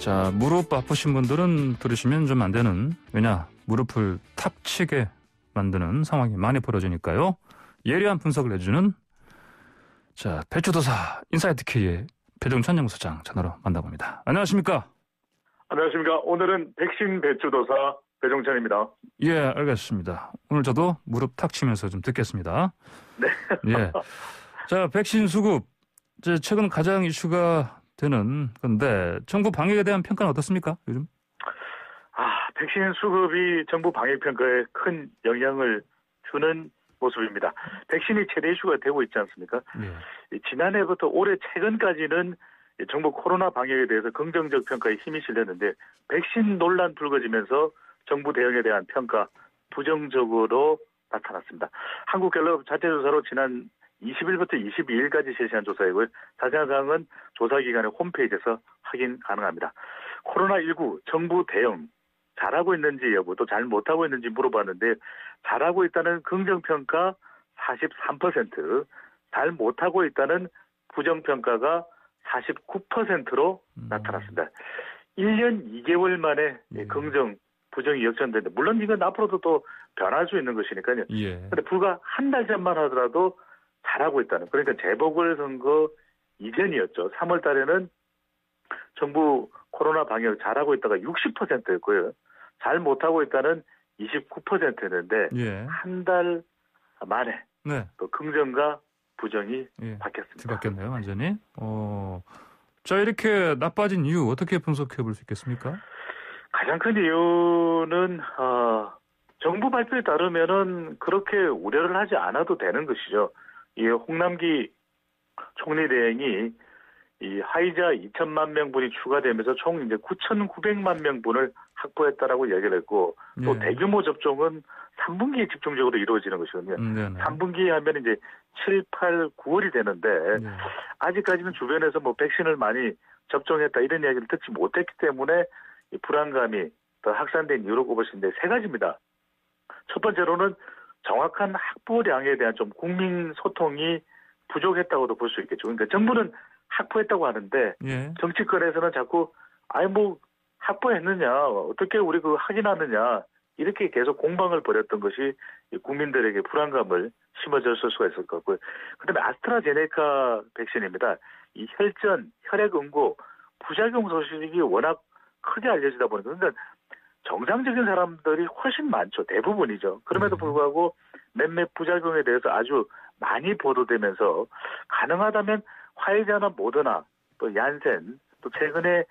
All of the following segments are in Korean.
자, 무릎 아프신 분들은 들으시면 좀 안 되는, 왜냐, 무릎을 탁 치게 만드는 상황이 많이 벌어지니까요. 예리한 분석을 해주는, 자, 배추도사 인사이트 K의 배종찬 연구소장 전화로 만나봅니다. 안녕하십니까? 안녕하십니까. 오늘은 백신 배추도사 배종찬입니다. 예, 알겠습니다. 오늘 저도 무릎 탁 치면서 좀 듣겠습니다. 네. 예. 자, 백신 수급. 최근 가장 이슈가 되는 건데, 정부 방역에 대한 평가는 어떻습니까, 요즘? 백신 수급이 정부 방역 평가에 큰 영향을 주는 모습입니다. 백신이 최대 이슈가 되고 있지 않습니까? 예. 지난해부터 올해 최근까지는 정부 코로나 방역에 대해서 긍정적 평가에 힘이 실렸는데, 백신 논란 불거지면서 정부 대응에 대한 평가 부정적으로 나타났습니다. 한국갤럽 자체조사로 지난 20일부터 22일까지 실시한 조사이고요. 자세한 사항은 조사기관의 홈페이지에서 확인 가능합니다. 코로나19 정부 대응 잘하고 있는지 여부, 또 잘 못하고 있는지 물어봤는데, 잘하고 있다는 긍정평가 43%, 잘 못하고 있다는 부정평가가 49%로 나타났습니다. 1년 2개월 만에 긍정, 부정이 역전되는데, 물론 이건 앞으로도 또 변할 수 있는 것이니까요. 그런데 불과 한 달 전만 하더라도 잘하고 있다는, 그러니까 재보궐선거 이전이었죠. 3월 달에는 정부 코로나 방역 잘하고 있다가 60%였고요. 잘 못하고 있다는 29%였는데 한 달 만에 또 긍정과 부정이 바뀌었습니다. 바뀌었네요, 완전히. 자, 이렇게 나빠진 이유 어떻게 분석해 볼 수 있겠습니까? 가장 큰 이유는 정부 발표에 따르면은 그렇게 우려를 하지 않아도 되는 것이죠. 이 홍남기 총리 대행이 이 화이자 2천만 명분이 추가되면서 총 이제 9,900만 명분을 확보했다라고 얘기를 했고, 또 대규모 접종은 3분기에 집중적으로 이루어지는 것이거든요. 3분기 하면 이제 7, 8, 9월이 되는데 아직까지는 주변에서 뭐 백신을 많이 접종했다 이런 이야기를 듣지 못했기 때문에 이 불안감이 더 확산된 이유로 꼽을 수 있는데, 세 가지입니다. 첫 번째로는 정확한 확보량에 대한 좀 국민 소통이 부족했다고도 볼 수 있겠죠. 그러니까 정부는 확보했다고 하는데 정치권에서는 자꾸 확보했느냐, 어떻게 우리 그거 확인하느냐, 이렇게 계속 공방을 벌였던 것이 국민들에게 불안감을 심어줬을 수가 있을 것 같고요. 그다음에 아스트라제네카 백신입니다. 이 혈전, 혈액응고, 부작용 소식이 워낙 크게 알려지다 보니까, 그러니까 정상적인 사람들이 훨씬 많죠. 대부분이죠. 그럼에도 불구하고 몇몇 부작용에 대해서 아주 많이 보도되면서, 가능하다면 화이자나 모더나, 또 얀센, 또 최근에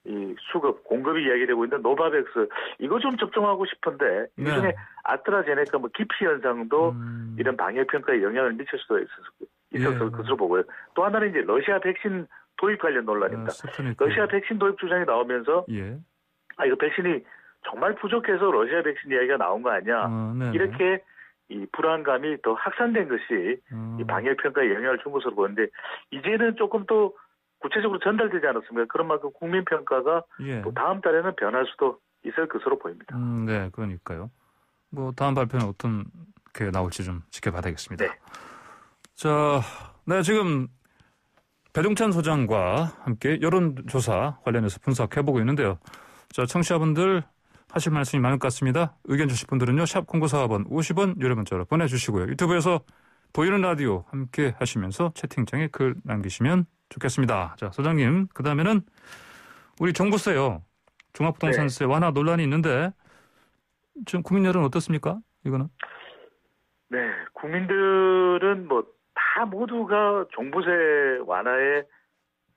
이 수급, 공급이 이야기되고 있는 노바백스, 이거 좀 접종하고 싶은데, 이 중에 아스트라제네카 뭐 기피 현상도 이런 방역 평가에 영향을 미칠 수도 있었을 것으로 보고요. 또 하나는 이제 러시아 백신 도입 관련 논란입니다. 러시아 백신 도입 주장이 나오면서 이거 백신이 정말 부족해서 러시아 백신 이야기가 나온 거 아니야. 이렇게 이 불안감이 더 확산된 것이 이 방역 평가에 영향을 준 것으로 보는데, 이제는 조금 또 구체적으로 전달되지 않았습니까? 그런 만큼 국민 평가가 또 다음 달에는 변할 수도 있을 것으로 보입니다. 네, 그러니까요. 뭐 다음 발표는 어떻게 나올지 좀 지켜봐야 되겠습니다. 자, 지금 배종찬 소장과 함께 여론조사 관련해서 분석해보고 있는데요. 자, 청취자분들 하실 말씀이 많을 것 같습니다. 의견 주실 분들은요, 샵 0945번 50원 유료 문자로 보내주시고요. 유튜브에서 보이는 라디오 함께 하시면서 채팅창에 글 남기시면 좋겠습니다. 자, 소장님, 그 다음에는 우리 종부세요. 종합부동산세 완화 논란이 있는데, 지금 국민 여론 어떻습니까? 이거는? 네, 국민들은 뭐 다 모두가 종부세 완화에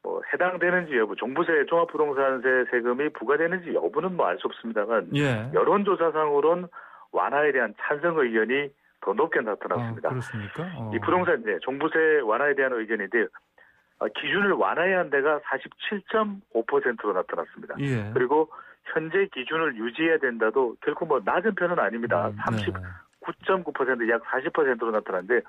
뭐 해당되는지 여부, 종부세, 종합부동산세 세금이 부과되는지 여부는 뭐 알 수 없습니다만, 여론조사상으로는 완화에 대한 찬성 의견이 더 높게 나타났습니다. 그렇습니까? 이 부동산, 종부세 완화에 대한 의견인데, 기준을 완화해야 한 데가 47.5%로 나타났습니다. 그리고 현재 기준을 유지해야 된다도 결코 뭐 낮은 편은 아닙니다. 39.9%, 약 40%로 나타났는데,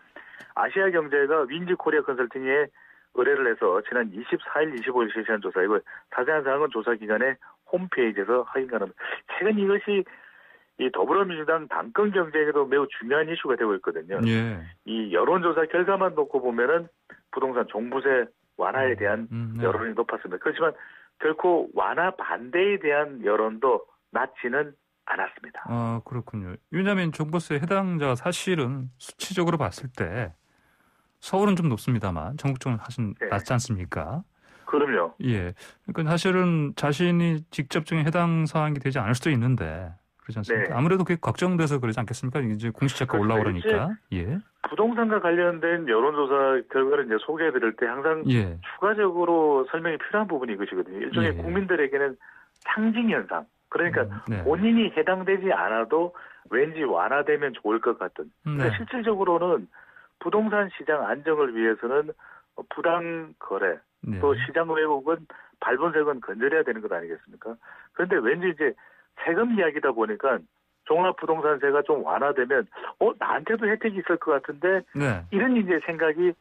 아시아경제가 윈지코리아 컨설팅에 의뢰를 해서 지난 24일, 25일 실시한 조사이고, 자세한 사항은 조사기관의 홈페이지에서 확인 가능합니다. 최근 이것이 이 더불어민주당 당권 경쟁에도 매우 중요한 이슈가 되고 있거든요. 이 여론조사 결과만 놓고 보면은 부동산 종부세 완화에 대한 여론이 높았습니다. 그렇지만 결코 완화 반대에 대한 여론도 낮지는 않았습니다. 아, 그렇군요. 왜냐하면 종부세 해당자가 사실은 수치적으로 봤을 때 서울은 좀 높습니다만 전국적으로 사실 네. 낮지 않습니까? 그럼요. 예. 그러니까 사실은 자신이 직접적인 해당 사항이 되지 않을 수도 있는데 그렇지 않습니까? 네. 아무래도 그게 걱정돼서 그러지 않겠습니까? 이제 공시자가 올라오니까. 예. 부동산과 관련된 여론조사 결과를 이제 소개해드릴 때 항상 예. 추가적으로 설명이 필요한 부분이 이것이거든요. 일종의 예. 국민들에게는 상징 현상. 그러니까 네. 본인이 해당되지 않아도 왠지 완화되면 좋을 것 같은. 근데 네. 실질적으로는 부동산 시장 안정을 위해서는 부당 거래, 네. 또 시장 왜곡은 발본색은 건절해야 되는 것 아니겠습니까? 그런데 왠지 이제 세금 이야기다 보니까 종합부동산세가 좀 완화되면 나한테도 혜택이 있을 것 같은데 네. 이런 이제 생각이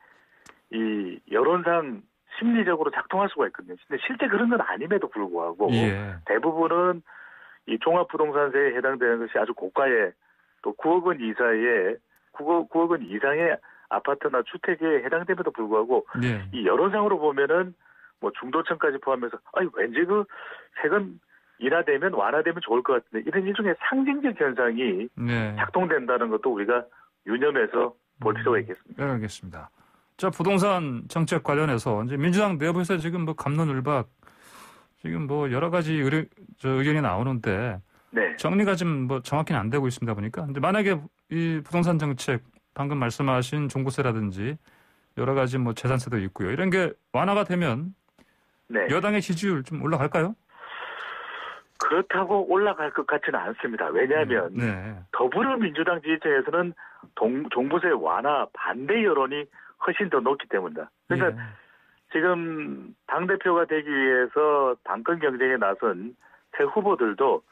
이 여론상 심리적으로 작동할 수가 있거든요. 근데 실제 그런 건 아님에도 불구하고 예. 대부분은 이 종합부동산세에 해당되는 것이 아주 고가의 또 9억 원 이상의 9억 원 이상의 아파트나 주택에 해당됨에도 불구하고 예. 이 여론상으로 보면은 뭐 중도층까지 포함해서 왠지 그 세금 인하되면 완화되면 좋을 것 같은데 이런 일종의 상징적 현상이 네. 작동된다는 것도 우리가 유념해서 볼 필요가 있겠습니다. 네, 알겠습니다. 자, 부동산 정책 관련해서 이제 민주당 내부에서 지금 뭐 갑론을박 지금 뭐 여러 가지 의견이 나오는데 네. 정리가 좀 뭐 정확히는 안 되고 있습니다 보니까. 근데 만약에 이 부동산 정책 방금 말씀하신 종부세라든지 여러 가지 뭐 재산세도 있고요. 이런 게 완화가 되면 네. 여당의 지지율 좀 올라갈까요? 그렇다고 올라갈 것 같지는 않습니다. 왜냐하면 네. 더불어민주당 지지층에서는 종부세 완화 반대 여론이 훨씬 더 높기 때문이다. 그러니까 예. 지금 당대표가 되기 위해서 당권 경쟁에 나선 새 후보들도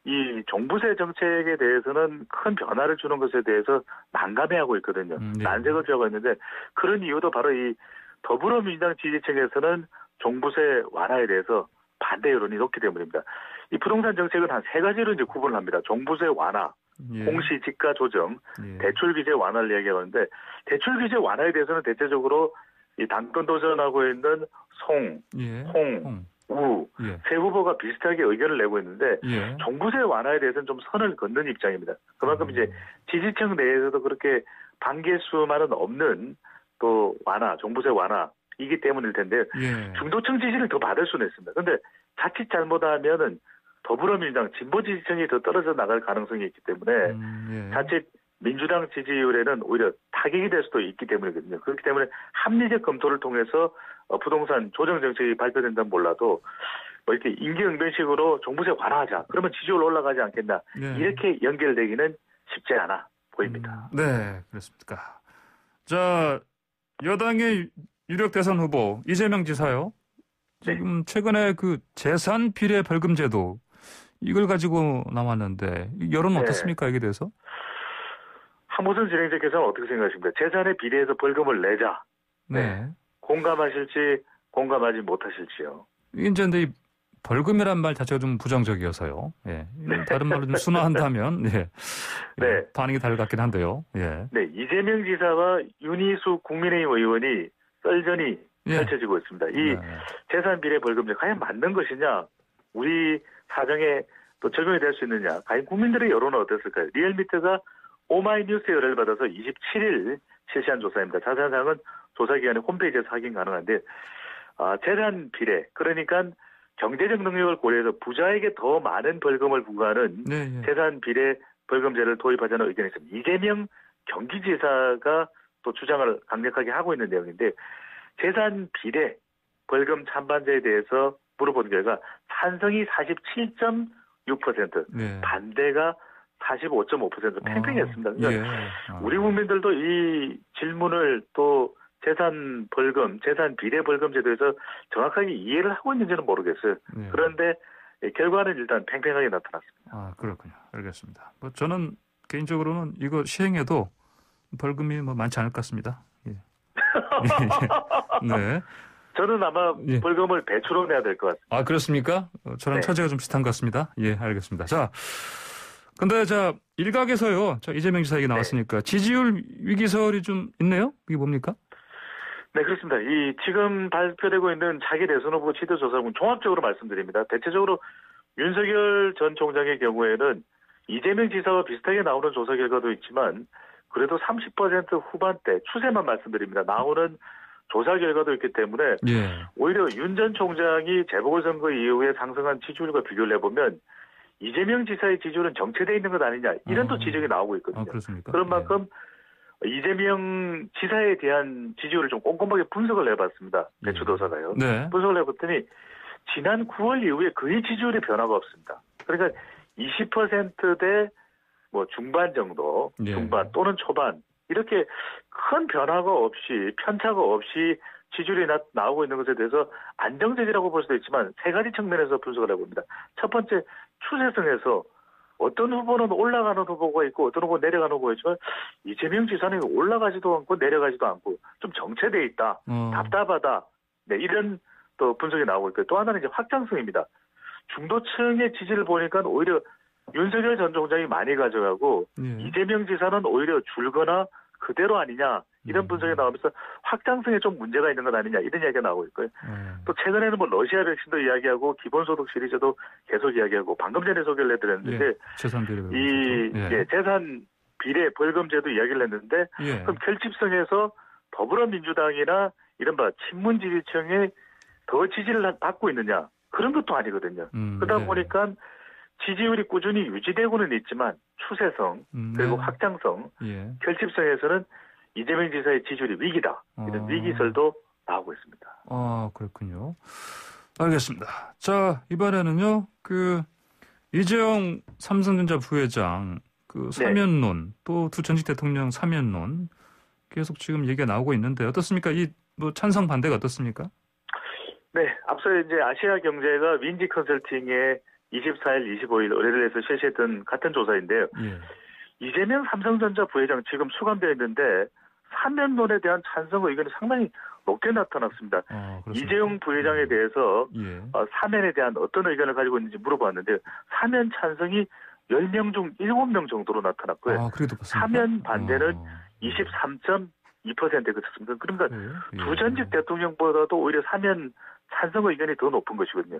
이 종부세 정책에 대해서는 큰 변화를 주는 것에 대해서 난감해하고 있거든요. 네. 난색을 표하고 있는데 그런 이유도 바로 이 더불어민주당 지지층에서는 종부세 완화에 대해서 반대 여론이 높기 때문입니다. 이 부동산 정책은 한 세 가지로 이제 구분을 합니다. 종부세 완화, 예. 공시 지가 조정, 예. 대출 규제 완화를 이야기하는데 대출 규제 완화에 대해서는 대체적으로 이 당권 도전하고 있는 송, 예. 홍, 우, 예. 세 후보가 비슷하게 의견을 내고 있는데 예. 종부세 완화에 대해서는 좀 선을 긋는 입장입니다. 그만큼 이제 지지층 내에서도 그렇게 반길 수만은 없는 또 완화, 종부세 완화이기 때문일 텐데 예. 중도층 지지를 더 받을 수는 있습니다. 그런데 자칫 잘못하면은 더불어민주당 진보 지지층이 더 떨어져 나갈 가능성이 있기 때문에 예. 자칫 민주당 지지율에는 오히려 타격이 될 수도 있기 때문이거든요. 그렇기 때문에 합리적 검토를 통해서 부동산 조정 정책이 발표된다면 몰라도 뭐 이렇게 임기응변식으로 종부세 완화하자. 그러면 지지율 올라가지 않겠나. 예. 이렇게 연결되기는 쉽지 않아 보입니다. 네, 그렇습니까. 자, 여당의 유력 대선 후보 이재명 지사요. 지금 최근에 그 재산 비례 벌금 제도 이걸 가지고 나왔는데 여론은 네. 어떻습니까? 이게 대해서? 한무선 진행자께서는 어떻게 생각하십니까? 재산에 비례해서 벌금을 내자. 네. 공감하실지 공감하지 못하실지요. 이제 근데 이 벌금이란 말 자체가 좀 부정적이어서요. 예. 다른 말로 좀 순화한다면 예. 네. 반응이 다를 것 같긴 한데요. 예. 네, 이재명 지사와 윤희숙 국민의힘 의원이 썰전이 예. 펼쳐지고 있습니다. 이 네. 재산 비례 벌금제 과연 맞는 것이냐? 우리 사정에 또 적용이 될 수 있느냐? 과연 국민들의 여론은 어땠을까요? 리얼미터가 오마이뉴스에 의뢰를 받아서 27일 실시한 조사입니다. 자세한 사항은 조사기관의 홈페이지에서 확인 가능한데 재산 비례, 그러니까 경제적 능력을 고려해서 부자에게 더 많은 벌금을 부과하는 네, 예. 재산 비례 벌금제를 도입하자는 의견이 있습니다. 이재명 경기지사가 또 주장을 강력하게 하고 있는 내용인데 재산 비례 벌금 찬반제에 대해서 물어본 결과 찬성이 47.6%, 네. 반대가 45.5% 팽팽했습니다. 그러니까 예. 우리 국민들도 이 질문을 또 재산 벌금, 재산 비례 벌금 제도에서 정확하게 이해를 하고 있는지는 모르겠어요. 네. 그런데 결과는 일단 팽팽하게 나타났습니다. 아, 그렇군요. 알겠습니다. 뭐 저는 개인적으로는 이거 시행해도 벌금이 뭐 많지 않을 것 같습니다. 예. 네. 저는 아마 예. 벌금을 배추로 내야 될 것 같습니다. 아, 그렇습니까? 저랑 네. 처지가 좀 비슷한 것 같습니다. 예, 알겠습니다. 자, 근데 일각에서요. 이재명 지사 얘기 나왔으니까 지지율 위기설이 좀 있네요? 이게 뭡니까? 네, 그렇습니다. 지금 발표되고 있는 차기 대선 후보 지도 조사는 종합적으로 말씀드립니다. 대체적으로 윤석열 전 총장의 경우에는 이재명 지사와 비슷하게 나오는 조사 결과도 있지만 그래도 30% 후반대 추세만 말씀드립니다. 나오는 조사 결과도 있기 때문에 예. 오히려 윤 전 총장이 재보궐선거 이후에 상승한 지지율과 비교를 해보면 이재명 지사의 지지율은 정체되어 있는 것 아니냐 이런 또 지적이 나오고 있거든요. 그렇습니까? 그런 만큼 이재명 지사에 대한 지지율을 좀 꼼꼼하게 분석을 해봤습니다. 배추도사가요. 네. 분석을 해봤더니 지난 9월 이후에 거의 지지율의 변화가 없습니다. 그러니까 20%대 뭐 중반 정도, 예. 중반 또는 초반 이렇게 큰 변화가 없이 편차가 없이 지지율이 나오고 있는 것에 대해서 안정적이라고 볼 수도 있지만 세 가지 측면에서 분석을 해봅니다. 첫 번째 추세성에서 어떤 후보는 올라가는 후보가 있고 어떤 후보는 내려가는 후보가 있지만 이재명 지사는 올라가지도 않고 내려가지도 않고 좀 정체되어 있다. 답답하다. 네, 이런 또 분석이 나오고 있고요. 또 하나는 이제 확장성입니다. 중도층의 지지를 보니까 오히려 윤석열 전 총장이 많이 가져가고 이재명 지사는 오히려 줄거나 그대로 아니냐 이런 분석이 나오면서 확장성에 좀 문제가 있는 것 아니냐 이런 이야기가 나오고 있고요. 또 최근에는 뭐 러시아 백신도 이야기하고 기본소득 시리즈도 계속 이야기하고 방금 전에 소개를 해드렸는데 재산 비례 재산 비례 벌금제도 이야기를 했는데 그럼 결집성에서 더불어민주당이나 이른바 친문 지지층이 더 지지를 받고 있느냐 그런 것도 아니거든요. 그러다 보니까 지지율이 꾸준히 유지되고는 있지만 추세성 그리고 확장성 결집성에서는 이재명 지사의 지지율이 위기다. 이런 위기설도 나오고 있습니다. 아, 그렇군요. 알겠습니다. 자, 이번에는요. 이재용 삼성전자 부회장 사면론 또 두 전직 대통령 사면론 계속 지금 얘기가 나오고 있는데 어떻습니까? 찬성 반대가 어떻습니까? 네, 앞서 이제 아시아 경제가 윈지 컨설팅에 24일, 25일 의뢰를 해서 실시했던 같은 조사인데요. 이재명 삼성전자 부회장 지금 수감되어 있는데 사면론에 대한 찬성 의견이 상당히 높게 나타났습니다. 이재용 부회장에 대해서 사면에 대한 어떤 의견을 가지고 있는지 물어봤는데 사면 찬성이 10명 중 7명 정도로 나타났고요. 사면 반대는 23.2%에 그쳤습니다. 그러니까 두 전직 대통령보다도 오히려 사면 찬성 의견이 더 높은 것이거든요.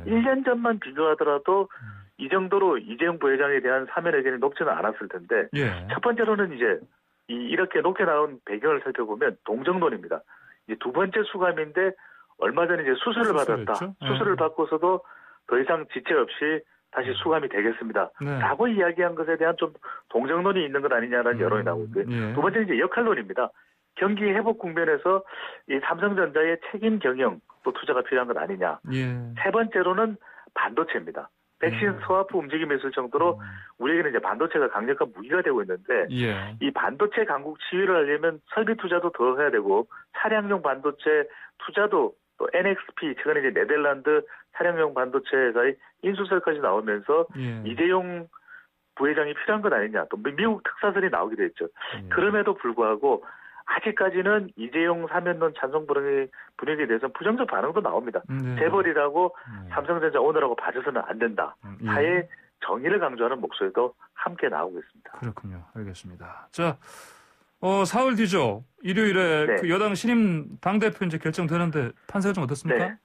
1년 전만 비교하더라도 이 정도로 이재용 부회장에 대한 사면 의견이 높지는 않았을 텐데 첫 번째로는 이제 이렇게 높게 나온 배경을 살펴보면 동정론입니다. 이제 두 번째 수감인데 얼마 전에 이제 수술을 받았다. 수술을 받고서도 더 이상 지체 없이 다시 수감이 되겠습니다. 라고 이야기한 것에 대한 좀 동정론이 있는 것 아니냐라는 여론이 나오고 있고요. 두 번째는 이제 역할론입니다. 경기 회복 국면에서 이 삼성전자의 책임 경영 또 투자가 필요한 것 아니냐. 세 번째로는 반도체입니다. 백신 스와프 움직임이 있을 정도로 우리에게는 이제 반도체가 강력한 무기가 되고 있는데 이 반도체 강국 치유를 하려면 설비 투자도 더 해야 되고 차량용 반도체 투자도 또 NXP 최근에 이제 네덜란드 차량용 반도체 회사의 인수설까지 나오면서 이재용 부회장이 필요한 것 아니냐. 또 미국 특사설이 나오기도 했죠. 그럼에도 불구하고 아직까지는 이재용 사면론 찬성 분위기에 대해서는 부정적 반응도 나옵니다. 재벌이라고 삼성전자 오너라고 봐줘서는 안 된다. 사회 정의를 강조하는 목소리도 함께 나오고 있습니다. 그렇군요. 알겠습니다. 자, 사흘 뒤죠. 일요일에 여당 신임 당대표 이제 결정되는데 판세가 좀 어떻습니까? 네.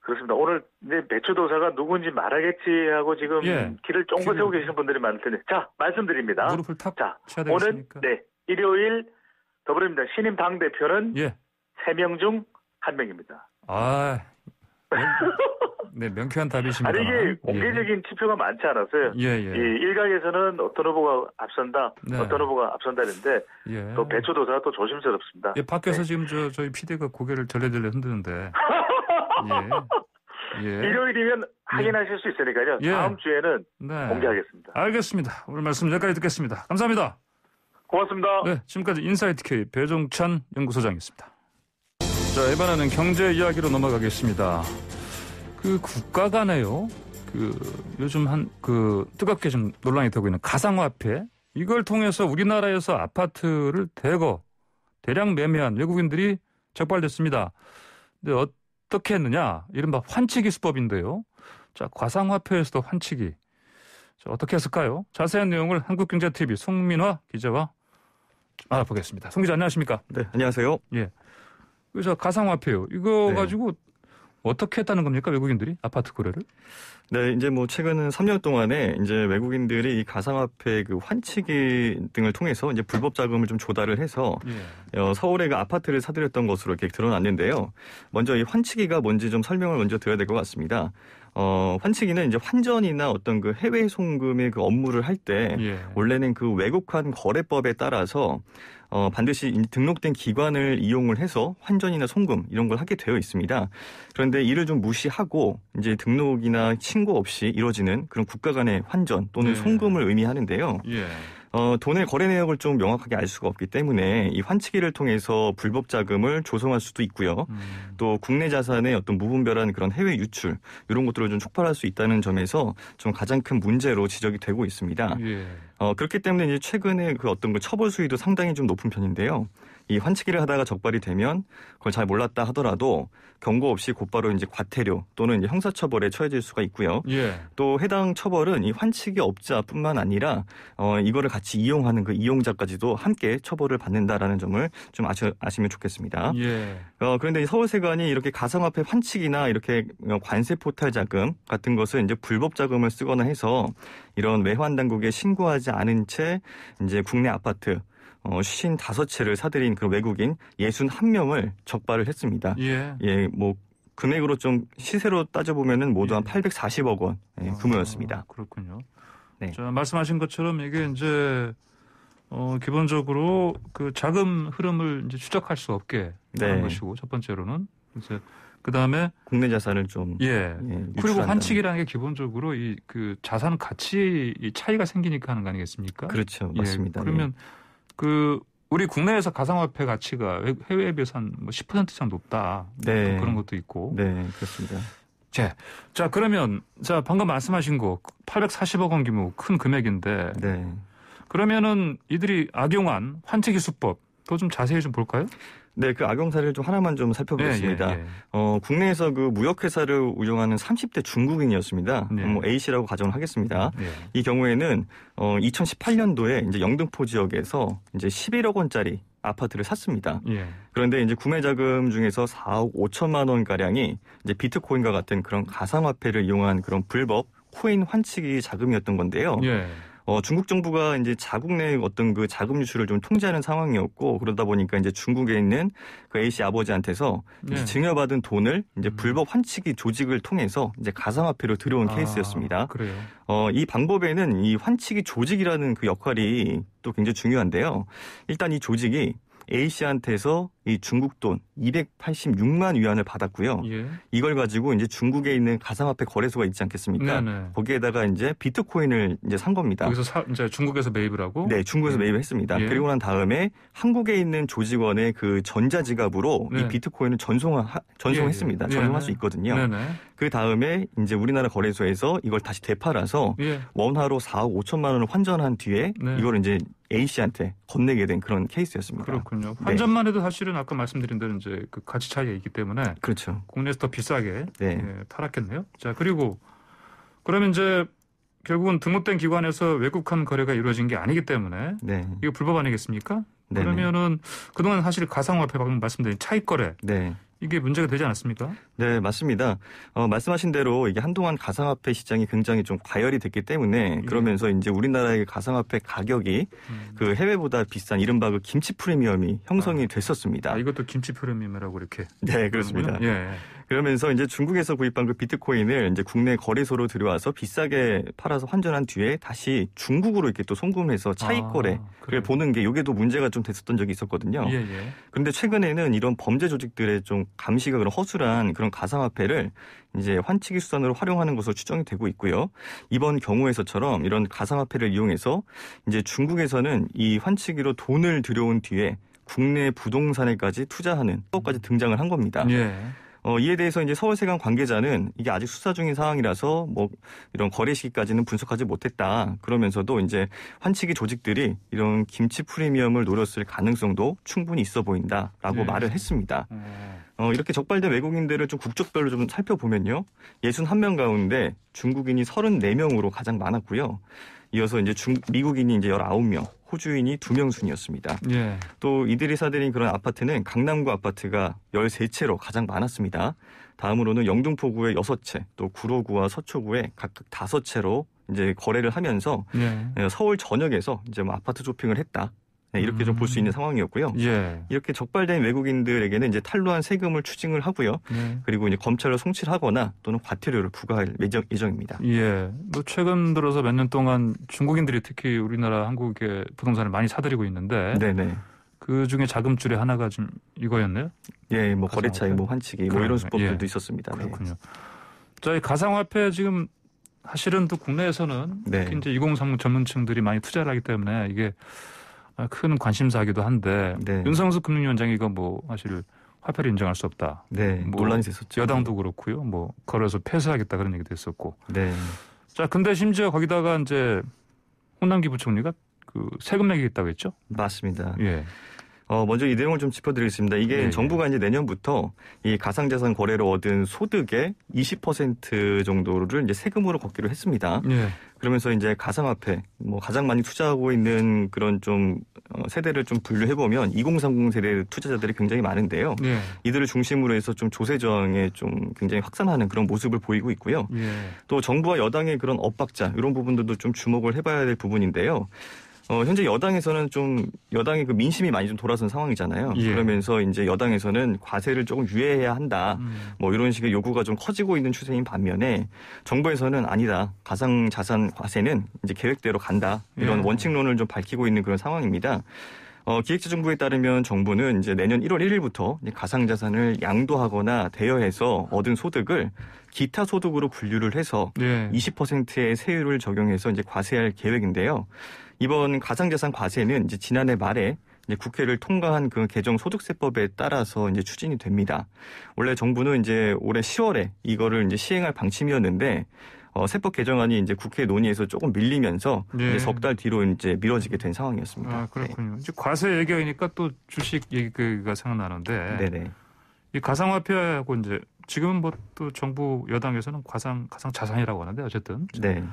그렇습니다. 오늘 이제 배추도사가 누군지 말하겠지 하고 지금 길을 쫑긋 세우고 계시는 분들이 많을 텐데 자, 말씀드립니다. 무릎을 탁 쳐야 오늘 되겠습니까? 일요일 더불어민주당 신임 당대표는 3명 중 1명입니다. 네, 명쾌한 답이십니다. 아니, 이게 공개적인 지표가 많지 않았어요. 이 일각에서는 어떤 후보가 앞선다, 어떤 후보가 앞선다 했는데 또 배추도사가 또 조심스럽습니다. 밖에서 지금 저희 PD가 고개를 절레절레 흔드는데 일요일이면 확인하실 수 있으니까요. 다음 주에는 공개하겠습니다. 알겠습니다. 오늘 말씀 여기까지 듣겠습니다. 감사합니다. 고맙습니다. 네, 지금까지 인사이트 K 배종찬 연구소장이었습니다. 자, 이번에는 경제 이야기로 넘어가겠습니다. 국가 간에요. 요즘 뜨겁게 좀 논란이 되고 있는 가상화폐. 이걸 통해서 우리나라에서 아파트를 대량 매매한 외국인들이 적발됐습니다. 근데 어떻게 했느냐? 이른바 환치기 수법인데요. 자, 가상화폐에서도 환치기. 자, 어떻게 했을까요? 자세한 내용을 한국경제TV 송민화 기자와 알아보겠습니다. 송 기자 안녕하십니까? 네, 안녕하세요. 예. 그래서 가상화폐요. 이거 네. 가지고 어떻게 했다는 겁니까? 외국인들이 아파트 거래를? 네, 이제 뭐 최근 3년 동안에 이제 외국인들이 이 가상화폐 그 환치기 등을 통해서 이제 불법 자금을 좀 조달을 해서 서울의 그 아파트를 사들였던 것으로 이렇게 드러났는데요. 먼저 이 환치기가 뭔지 좀 설명을 먼저 드려야 될 것 같습니다. 환치기는 이제 환전이나 어떤 그 해외 송금의 그 업무를 할 때 원래는 그 외국환 거래법에 따라서 반드시 등록된 기관을 이용을 해서 환전이나 송금 이런 걸 하게 되어 있습니다. 그런데 이를 좀 무시하고 이제 등록이나 신고 없이 이루어지는 그런 국가 간의 환전 또는 송금을 의미하는데요. 돈의 거래 내역을 좀 명확하게 알 수가 없기 때문에 이 환치기를 통해서 불법 자금을 조성할 수도 있고요. 또 국내 자산의 어떤 무분별한 그런 해외 유출 이런 것들을 좀 촉발할 수 있다는 점에서 좀 가장 큰 문제로 지적이 되고 있습니다. 그렇기 때문에 이제 최근에 그 어떤 그 처벌 수위도 상당히 좀 높은 편인데요. 이 환치기를 하다가 적발이 되면 그걸 잘 몰랐다 하더라도 경고 없이 곧바로 이제 과태료 또는 이제 형사처벌에 처해질 수가 있고요. 또 해당 처벌은 이 환치기 업자뿐만 아니라 이거를 같이 이용하는 그 이용자까지도 함께 처벌을 받는다라는 점을 좀 아시면 좋겠습니다. 그런데 이 서울세관이 이렇게 가상화폐 환치기나 이렇게 관세 포탈 자금 같은 것을 이제 불법 자금을 쓰거나 해서 이런 외환 당국에 신고하지 않은 채 이제 국내 아파트 55채를 사들인 그 외국인 61명을 적발을 했습니다. 뭐 금액으로 좀 시세로 따져보면은 모두 한 840억 원 규모였습니다. 그렇군요. 네. 자, 말씀하신 것처럼 이게 이제 기본적으로 그 자금 흐름을 이제 추적할 수 없게 하는 것이고 첫 번째로는 이제 그 다음에 국내 자산을 좀 그리고 환치기라는 게 기본적으로 이 그 자산 가치 차이가 생기니까 하는 거 아니겠습니까? 그렇죠, 맞습니다. 그러면 그 우리 국내에서 가상화폐 가치가 해외에 비해서 한 10% 이상 높다. 그런 것도 있고. 네, 그렇습니다. 자, 그러면 방금 말씀하신 거 840억 원 규모 큰 금액인데. 그러면은 이들이 악용한 환치기 수법 더 좀 자세히 좀 볼까요? 네, 그 악용 사례를 좀 하나만 좀 살펴보겠습니다. 국내에서 그 무역회사를 운영하는 30대 중국인이었습니다. 뭐 A씨라고 가정을 하겠습니다. 이 경우에는 2018년도에 이제 영등포 지역에서 이제 11억 원짜리 아파트를 샀습니다. 그런데 이제 구매 자금 중에서 4억 5천만 원 가량이 이제 비트코인과 같은 그런 가상화폐를 이용한 그런 불법 코인 환치기 자금이었던 건데요. 중국 정부가 이제 자국 내 어떤 그 자금 유출을 좀 통제하는 상황이었고 그러다 보니까 이제 중국에 있는 그 A씨 아버지한테서 이제 증여받은 돈을 이제 불법 환치기 조직을 통해서 이제 가상화폐로 들여온 케이스였습니다. 그래요. 이 방법에는 이 환치기 조직이라는 그 역할이 또 굉장히 중요한데요. 일단 이 조직이 A씨한테서 이 중국 돈 286만 위안을 받았고요. 이걸 가지고 이제 중국에 있는 가상화폐 거래소가 있지 않겠습니까? 거기에다가 이제 비트코인을 이제 산 겁니다. 거기서 이제 중국에서 매입을 하고? 네, 중국에서 매입을 했습니다. 그리고 난 다음에 한국에 있는 조직원의 그 전자지갑으로 이 비트코인을 전송했습니다. 전송할 수 있거든요. 그 다음에 이제 우리나라 거래소에서 이걸 다시 되팔아서 원화로 4억 5천만 원을 환전한 뒤에 이걸 이제 A씨한테 건네게 된 그런 케이스였습니다. 그렇군요. 환전만 해도 사실은 아까 말씀드린 대로 이제 그 가치 차이가 있기 때문에 그렇죠. 국내에서 더 비싸게 팔았겠네요. 자, 그리고 그러면 이제 결국은 등록된 기관에서 외국환 거래가 이루어진 게 아니기 때문에 이거 불법 아니겠습니까? 그러면은 그동안 사실 가상화폐 방금 말씀드린 차익 거래 이게 문제가 되지 않았습니까? 네, 맞습니다. 말씀하신 대로 이게 한동안 가상화폐 시장이 굉장히 좀 과열이 됐기 때문에 그러면서 이제 우리나라의 가상화폐 가격이 그 해외보다 비싼 이른바 그 김치 프리미엄이 형성이 됐었습니다. 이것도 김치 프리미엄이라고 이렇게. 네, 그렇습니다. 그러면서 이제 중국에서 구입한 그 비트코인을 이제 국내 거래소로 들여와서 비싸게 팔아서 환전한 뒤에 다시 중국으로 이렇게 또 송금해서 차익 거래를 보는 게 이게 또 문제가 좀 됐었던 적이 있었거든요. 그런데 최근에는 이런 범죄 조직들의 좀 감시가 그런 허술한 그런 가상화폐를 이제 환치기 수단으로 활용하는 것으로 추정이 되고 있고요. 이번 경우에서처럼 이런 가상화폐를 이용해서 이제 중국에서는 이 환치기로 돈을 들여온 뒤에 국내 부동산에까지 투자하는 것까지 등장을 한 겁니다. 이에 대해서 이제 서울세관 관계자는 이게 아직 수사 중인 상황이라서 뭐 이런 거래 시기까지는 분석하지 못했다. 그러면서도 이제 환치기 조직들이 이런 김치 프리미엄을 노렸을 가능성도 충분히 있어 보인다라고 말을 했습니다. 이렇게 적발된 외국인들을 좀 국적별로 좀 살펴보면요. 61명 가운데 중국인이 34명으로 가장 많았고요. 이어서 이제 미국인이 이제 19명, 호주인이 2명 순이었습니다. 예. 또 이들이 사들인 그런 아파트는 강남구 아파트가 13채로 가장 많았습니다. 다음으로는 영등포구에 6채, 또 구로구와 서초구에 각각 5채로 이제 거래를 하면서 예. 서울 전역에서 이제 뭐 아파트 쇼핑을 했다. 네, 이렇게 좀 볼 수 있는 상황이었고요. 예. 이렇게 적발된 외국인들에게는 이제 탄로한 세금을 추징을 하고요. 예. 그리고 이제 검찰로 송치하거나 또는 과태료를 부과할 예정입니다. 예. 뭐 최근 들어서 몇 년 동안 중국인들이 특히 우리나라 한국의 부동산을 많이 사들이고 있는데 네네. 그 중에 자금줄의 하나가 좀 이거였네요. 예, 뭐 가상화폐? 거래차익, 뭐 환치기, 뭐 이런 수법들도 있었습니다. 네. 그렇군요. 자, 이 가상화폐 지금 사실은 또 국내에서는 네. 특히 이제 2030 전문층들이 많이 투자를 하기 때문에 이게 큰 관심사이기도 한데 네. 윤성수 금융위원장이 이거 뭐 사실 화폐를 인정할 수 없다. 네, 뭐 논란이 됐었죠. 여당도 그렇고요. 뭐 거래소 폐쇄하겠다 그런 얘기도 했었고. 네. 자, 근데 심지어 거기다가 이제 홍남기 부총리가 그 세금 내겠다고 했죠? 맞습니다. 예. 먼저 이 내용을 좀 짚어드리겠습니다. 이게 예. 정부가 이제 내년부터 이 가상자산 거래로 얻은 소득의 20% 정도를 이제 세금으로 걷기로 했습니다. 예. 그러면서 이제 가상화폐, 뭐 가장 많이 투자하고 있는 그런 좀 세대를 좀 분류해보면 2030 세대 투자자들이 굉장히 많은데요. 예. 이들을 중심으로 해서 좀 조세 저항에 좀 굉장히 확산하는 그런 모습을 보이고 있고요. 예. 또 정부와 여당의 그런 엇박자 이런 부분들도 좀 주목을 해봐야 될 부분인데요. 현재 여당에서는 좀 여당의 그 민심이 많이 좀 돌아선 상황이잖아요. 예. 그러면서 이제 여당에서는 과세를 조금 유예해야 한다. 뭐 이런 식의 요구가 좀 커지고 있는 추세인 반면에 정부에서는 아니다. 가상자산 과세는 이제 계획대로 간다. 이런 예. 원칙론을 좀 밝히고 있는 그런 상황입니다. 기획재정부에 따르면 정부는 이제 내년 1월 1일부터 가상자산을 양도하거나 대여해서 얻은 소득을 기타 소득으로 분류를 해서 예. 20%의 세율을 적용해서 이제 과세할 계획인데요. 이번 가상자산 과세는 이제 지난해 말에 이제 국회를 통과한 그 개정 소득세법에 따라서 이제 추진이 됩니다. 원래 정부는 이제 올해 10월에 이거를 이제 시행할 방침이었는데 세법 개정안이 이제 국회 논의에서 조금 밀리면서 네. 석 달 뒤로 이제 미뤄지게 된 상황이었습니다. 아, 그렇군요. 이제 과세 얘기하니까 또 주식 얘기가 생각나는데 네네. 이 가상화폐하고 이제 지금은 뭐 또 정부 여당에서는 가상 자산이라고 하는데 어쨌든 네.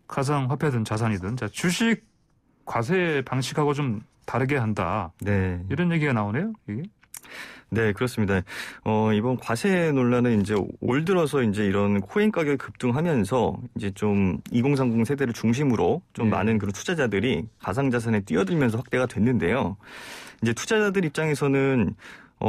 가상화폐든 자산이든 자, 주식 과세 방식하고 좀 다르게 한다. 네. 이런 얘기가 나오네요. 이게. 네, 그렇습니다. 이번 과세 논란은 이제 올 들어서 이제 이런 코인 가격이 급등하면서 이제 좀 2030 세대를 중심으로 좀 많은 그런 투자자들이 가상자산에 뛰어들면서 확대가 됐는데요. 이제 투자자들 입장에서는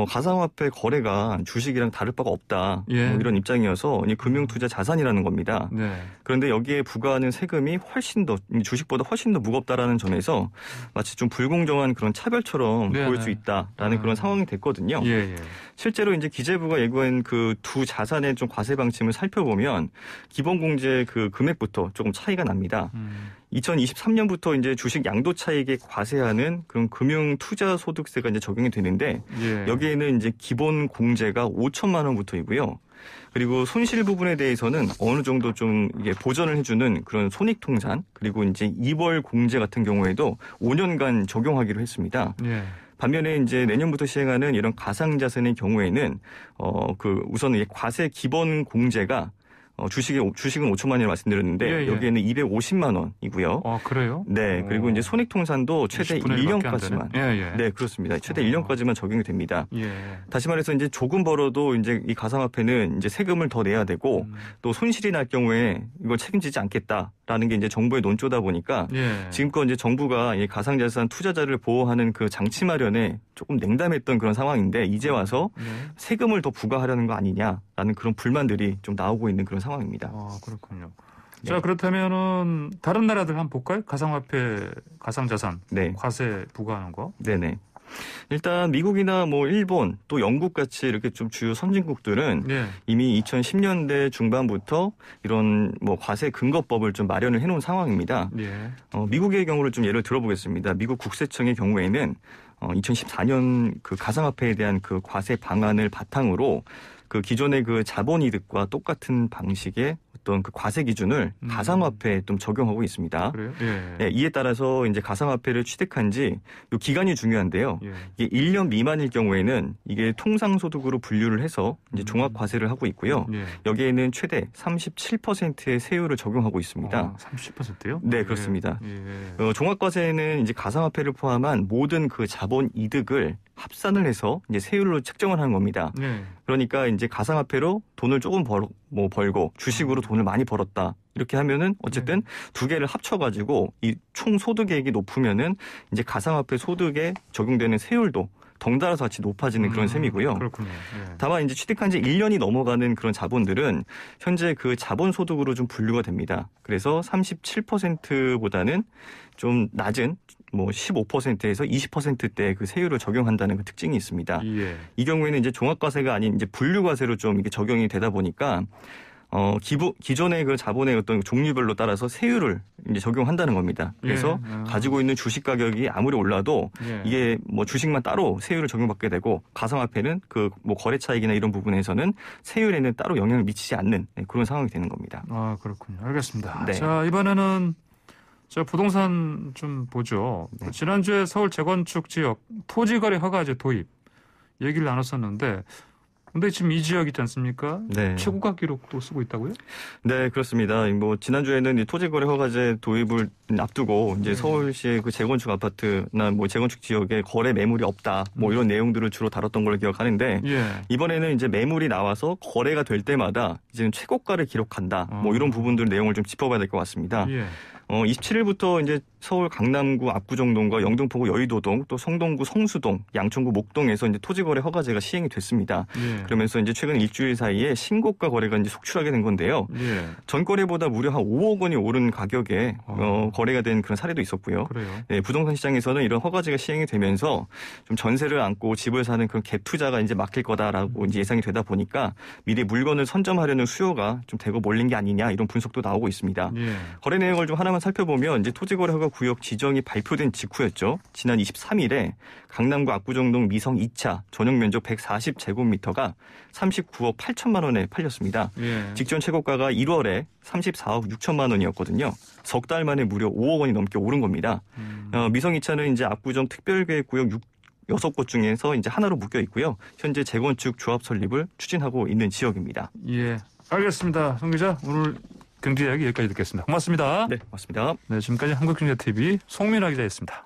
가상화폐 거래가 주식이랑 다를 바가 없다. 예. 뭐 이런 입장이어서 금융투자 자산이라는 겁니다. 네. 그런데 여기에 부과하는 세금이 훨씬 더 주식보다 훨씬 더 무겁다라는 점에서 마치 좀 불공정한 그런 차별처럼 네, 보일 네. 수 있다라는 그런 상황이 됐거든요. 예, 예. 실제로 이제 기재부가 예고한 그 두 자산의 좀 과세 방침을 살펴보면 기본 공제 그 금액부터 조금 차이가 납니다. 2023년부터 이제 주식 양도 차익에 과세하는 그런 금융 투자 소득세가 이제 적용이 되는데 예. 여기에는 이제 기본 공제가 5천만 원부터이고요. 그리고 손실 부분에 대해서는 어느 정도 좀 이게 보전을 해주는 그런 손익통산 그리고 이제 이월 공제 같은 경우에도 5년간 적용하기로 했습니다. 예. 반면에 이제 내년부터 시행하는 이런 가상자산의 경우에는 우선 과세 기본 공제가 주식은 5천만 원이라고 말씀드렸는데 예, 예. 여기에는 250만 원이고요. 아, 그래요? 네, 그리고 이제 손익통산도 최대 20분의 1밖에 안 1년까지만. 되네. 예, 예. 네, 그렇습니다. 최대 1년까지만 적용이 됩니다. 예. 다시 말해서 이제 조금 벌어도 이제 이 가상화폐는 이제 세금을 더 내야 되고 또 손실이 날 경우에 이걸 책임지지 않겠다라는 게 이제 정부의 논조다 보니까 예. 지금껏 이제 정부가 이 가상자산 투자자를 보호하는 그 장치 마련에 조금 냉담했던 그런 상황인데 이제 와서 네. 세금을 더 부과하려는 거 아니냐라는 그런 불만들이 좀 나오고 있는 그런 상황입니다. 아, 그렇군요. 네. 자, 그렇다면은 다른 나라들 한번 볼까요? 가상화폐, 가상자산, 네, 과세 부과하는 거. 네네. 일단 미국이나 뭐 일본 또 영국 같이 이렇게 좀 주요 선진국들은 네. 이미 2010년대 중반부터 이런 뭐 과세 근거법을 좀 마련을 해놓은 상황입니다. 예. 미국의 경우를 좀 예를 들어보겠습니다. 미국 국세청의 경우에는 2014년 그 가상화폐에 대한 그 과세 방안을 바탕으로 그 기존의 그 자본이득과 똑같은 방식의 어떤 그 과세 기준을 가상화폐에 좀 적용하고 있습니다. 그래요? 예. 네, 이에 따라서 이제 가상화폐를 취득한 지 요 기간이 중요한데요. 예. 이게 1년 미만일 경우에는 이게 통상소득으로 분류를 해서 이제 종합과세를 하고 있고요. 예. 여기에는 최대 37%의 세율을 적용하고 있습니다. 30%요? 네, 그렇습니다. 예. 종합과세는 이제 가상화폐를 포함한 모든 그 자본 이득을 합산을 해서 이제 세율로 책정을 하는 겁니다. 예. 그러니까 이제 가상화폐로 돈을 조금 벌고 주식으로 돈을 많이 벌었다. 이렇게 하면은 어쨌든 두 개를 합쳐가지고 이 총 소득액이 높으면은 이제 가상화폐 소득에 적용되는 세율도 덩달아서 같이 높아지는 그런 셈이고요. 그렇군요. 예. 다만 이제 취득한 지 1년이 넘어가는 그런 자본들은 현재 그 자본 소득으로 좀 분류가 됩니다. 그래서 37%보다는 좀 낮은 뭐 15%에서 20%대 그 세율을 적용한다는 그 특징이 있습니다. 예. 이 경우에는 이제 종합과세가 아닌 이제 분류과세로 좀 이게 적용이 되다 보니까 기존의 그 자본의 어떤 종류별로 따라서 세율을 이제 적용한다는 겁니다. 그래서 가지고 있는 주식 가격이 아무리 올라도 이게 뭐 주식만 따로 세율을 적용받게 되고 가상화폐는 그 뭐 거래 차익이나 이런 부분에서는 세율에는 따로 영향을 미치지 않는 그런 상황이 되는 겁니다. 아, 그렇군요. 알겠습니다. 네. 자, 이번에는 자, 부동산 좀 보죠. 네. 지난주에 서울 재건축 지역 토지거래 허가제 도입 얘기를 나눴었는데 근데 지금 이 지역 있지 않습니까? 네. 최고가 기록도 쓰고 있다고요? 네, 그렇습니다. 뭐 지난주에는 이 토지거래 허가제 도입을 앞두고 이제 서울시의 그 재건축 아파트나 뭐 재건축 지역에 거래 매물이 없다. 뭐 이런 내용들을 주로 다뤘던 걸로 기억하는데 이번에는 이제 매물이 나와서 거래가 될 때마다 이제는 최고가를 기록한다. 뭐 이런 부분들 내용을 좀 짚어봐야 될 것 같습니다. 27일부터 이제 서울 강남구 압구정동과 영등포구 여의도동 또 성동구 성수동 양천구 목동에서 이제 토지거래 허가제가 시행이 됐습니다. 그러면서 이제 최근 일주일 사이에 신고가 거래가 이제 속출하게 된 건데요. 전거래보다 무려 한 5억 원이 오른 가격에 거래가 된 그런 사례도 있었고요. 그래요? 네, 부동산 시장에서는 이런 허가제가 시행이 되면서 좀 전세를 안고 집을 사는 그런 갭 투자가 이제 막힐 거다라고 이제 예상이 되다 보니까 미리 물건을 선점하려는 수요가 좀 대거 몰린 게 아니냐 이런 분석도 나오고 있습니다. 거래 내용을 좀 하나만 살펴보면 이제 토지거래 허가 구역 지정이 발표된 직후였죠. 지난 23일에 강남구 압구정동 미성 2차 전용 면적 140제곱미터가 39억 8천만 원에 팔렸습니다. 직전 최고가가 1월에 34억 6천만 원이었거든요. 석 달 만에 무려 5억 원이 넘게 오른 겁니다. 미성 2차는 이제 압구정 특별계획구역 6곳 중에서 이제 하나로 묶여 있고요. 현재 재건축 조합 설립을 추진하고 있는 지역입니다. 예, 알겠습니다. 송 기자, 오늘 경제 이야기 여기까지 듣겠습니다. 고맙습니다. 네, 고맙습니다. 네, 지금까지 한국경제TV 송민아 기자였습니다.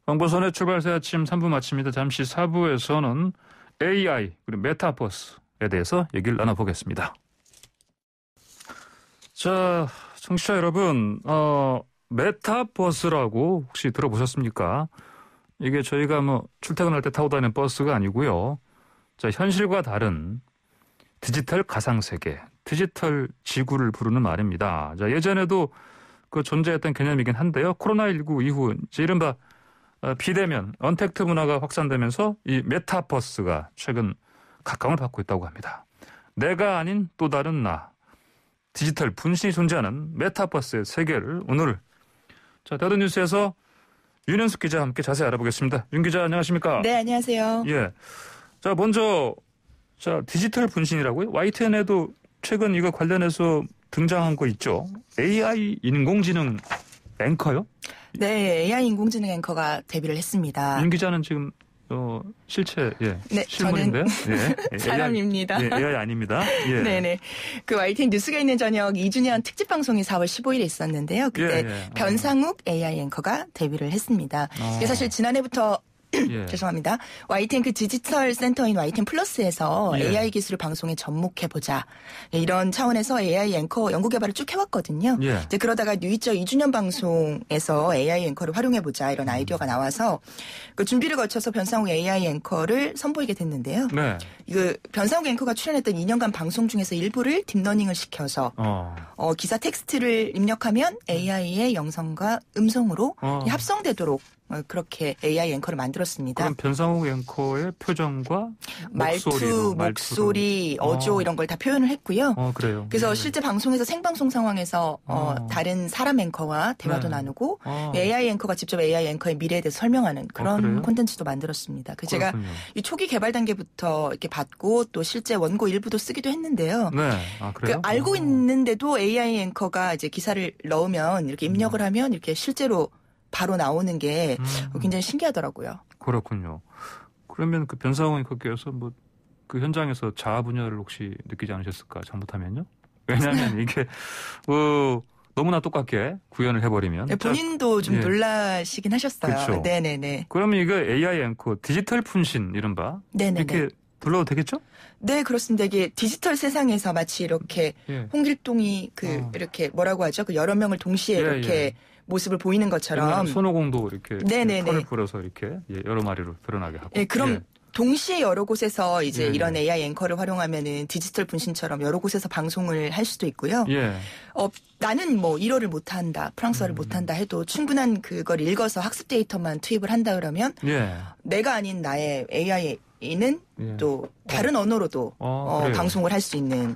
정보선의 출발새 아침 3부 마칩니다. 잠시 4부에서는 AI 그리고 메타버스에 대해서 얘기를 나눠보겠습니다. 자, 청취자 여러분, 메타버스라고 혹시 들어보셨습니까? 이게 저희가 뭐 출퇴근할 때 타고 다니는 버스가 아니고요. 자, 현실과 다른 디지털 가상세계, 디지털 지구를 부르는 말입니다. 자, 예전에도 그 존재했던 개념이긴 한데요. 코로나19 이후 이제 이른바 비대면, 언택트 문화가 확산되면서 이 메타버스가 최근 각광을 받고 있다고 합니다. 내가 아닌 또 다른 나, 디지털 분신이 존재하는 메타버스의 세계를 오늘 자, 다른 뉴스에서 윤현숙 기자와 함께 자세히 알아보겠습니다. 윤 기자 안녕하십니까? 네, 안녕하세요. 예. 자, 먼저 자, 디지털 분신이라고요? YTN에도 최근 이거 관련해서 등장한 거 있죠? AI 인공지능 앵커요? 네, AI 인공지능 앵커가 데뷔를 했습니다. 윤 기자는 지금 실체 네, 실물인데요? 저는 사람입니다. AI, AI 아닙니다. 예. 네네. 그 YTN 뉴스가 있는 저녁 2주년 특집 방송이 4월 15일에 있었는데요. 그때 변상욱 AI 앵커가 데뷔를 했습니다. 이게 사실 지난해부터 죄송합니다. YTN 그 디지털 센터인 YTN 플러스에서 AI 기술을 방송에 접목해보자. 이런 차원에서 AI 앵커 연구 개발을 쭉 해왔거든요. 이제 그러다가 뉴이처 2주년 방송에서 AI 앵커를 활용해보자 이런 아이디어가 나와서 그 준비를 거쳐서 변상욱 AI 앵커를 선보이게 됐는데요. 그 변상욱 앵커가 출연했던 2년간 방송 중에서 일부를 딥러닝을 시켜서 기사 텍스트를 입력하면 AI의 영상과 음성으로 합성되도록 그렇게 AI 앵커를 만들었습니다. 그럼 변상욱 앵커의 표정과 말투, 목소리, 어조 이런 걸 다 표현을 했고요. 그래요. 그래서 실제 방송에서 생방송 상황에서 다른 사람 앵커와 대화도 나누고 AI 앵커가 직접 AI 앵커의 미래에 대해서 설명하는 그런 콘텐츠도 만들었습니다. 그래서 제가 이 초기 개발 단계부터 이렇게 받고 또 실제 원고 일부도 쓰기도 했는데요. 네. 그래요? 알고 있는데도 AI 앵커가 이제 기사를 넣으면 이렇게 입력을 하면 이렇게 실제로 바로 나오는 게 굉장히 신기하더라고요. 그렇군요. 그러면 그 변상욱 앵커께서 뭐 그 현장에서 자아 분열을 혹시 느끼지 않으셨을까? 잘못하면요? 왜냐하면 이게 너무나 똑같게 구현을 해버리면 네, 본인도 좀 놀라시긴 하셨어요. 그렇죠. 네네네. 그러면 이거 AI 앵커 디지털 분신 이른바 네네네. 이렇게 불러도 되겠죠? 네, 그렇습니다. 이게 디지털 세상에서 마치 이렇게 홍길동이 이렇게 뭐라고 하죠? 그 여러 명을 동시에 이렇게 모습을 보이는 것처럼 손오공도 이렇게 네네네. 털을 풀어서 이렇게 여러 마리로 드러나게 하고. 네, 그럼 동시에 여러 곳에서 이제 이런 AI 앵커를 활용하면은 디지털 분신처럼 여러 곳에서 방송을 할 수도 있고요. 나는 뭐 일어를 못한다, 프랑스어를 못한다 해도 충분한 그걸 읽어서 학습 데이터만 투입을 한다 그러면 내가 아닌 나의 AI는 또 다른 언어로도 방송을 할 수 있는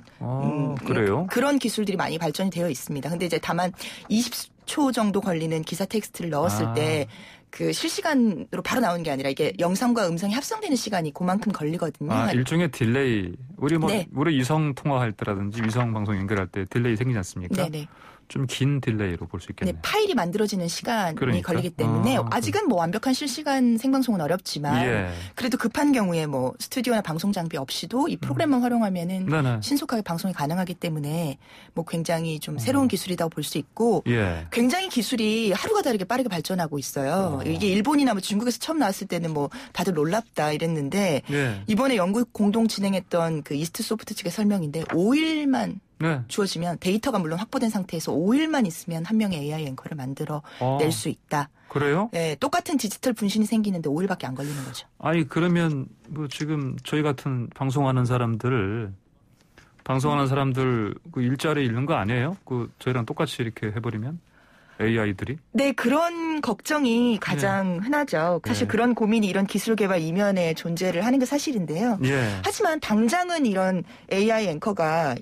그래요? 그런 기술들이 많이 발전이 되어 있습니다. 근데 이제 다만 20초 정도 걸리는 기사 텍스트를 넣었을 때 그 실시간으로 바로 나오는 게 아니라 이게 영상과 음성이 합성되는 시간이 그만큼 걸리거든요. 일종의 딜레이. 우리 이성 통화할 때라든지 위성 방송 연결할 때 딜레이 생기지 않습니까? 네네. 좀 긴 딜레이로 볼 수 있겠네요. 네, 파일이 만들어지는 시간이 걸리기 때문에 아직은 뭐 완벽한 실시간 생방송은 어렵지만 그래도 급한 경우에 뭐 스튜디오나 방송 장비 없이도 이 프로그램만 활용하면은 신속하게 방송이 가능하기 때문에 뭐 굉장히 좀 새로운 기술이라고 볼 수 있고 굉장히 기술이 하루가 다르게 빠르게 발전하고 있어요. 이게 일본이나 뭐 중국에서 처음 나왔을 때는 뭐 다들 놀랍다 이랬는데 이번에 영국 공동 진행했던 그 이스트 소프트 측의 설명인데 5일만 주어지면 데이터가 물론 확보된 상태에서 5일만 있으면 한 명의 AI 앵커를 만들어 낼 수 있다. 그래요? 네, 똑같은 디지털 분신이 생기는데 5일밖에 안 걸리는 거죠. 아니 그러면 뭐 지금 저희 같은 방송하는 사람들 그 일자리 잃는 거 아니에요? 그 저희랑 똑같이 이렇게 해버리면 AI들이? 네, 그런 걱정이 가장 흔하죠. 사실 그런 고민이 이런 기술 개발 이면에 존재를 하는 게 사실인데요. 하지만 당장은 이런 AI 앵커가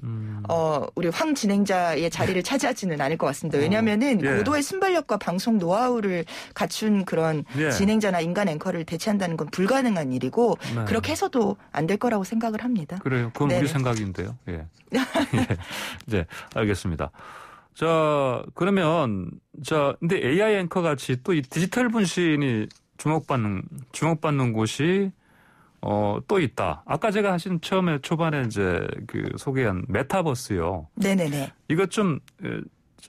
우리 황 진행자의 자리를 차지하지는 않을 것 같습니다. 왜냐하면은 고도의 순발력과 방송 노하우를 갖춘 그런 진행자나 인간 앵커를 대체한다는 건 불가능한 일이고 그렇게 해서도 안 될 거라고 생각을 합니다. 그래요. 그건 우리 생각인데요. 네, 알겠습니다. 자, 그러면, 근데 AI 앵커 같이 또 이 디지털 분신이 주목받는 곳이, 또 있다. 아까 제가 처음에 초반에 이제 소개한 메타버스요. 네네네. 이거 좀,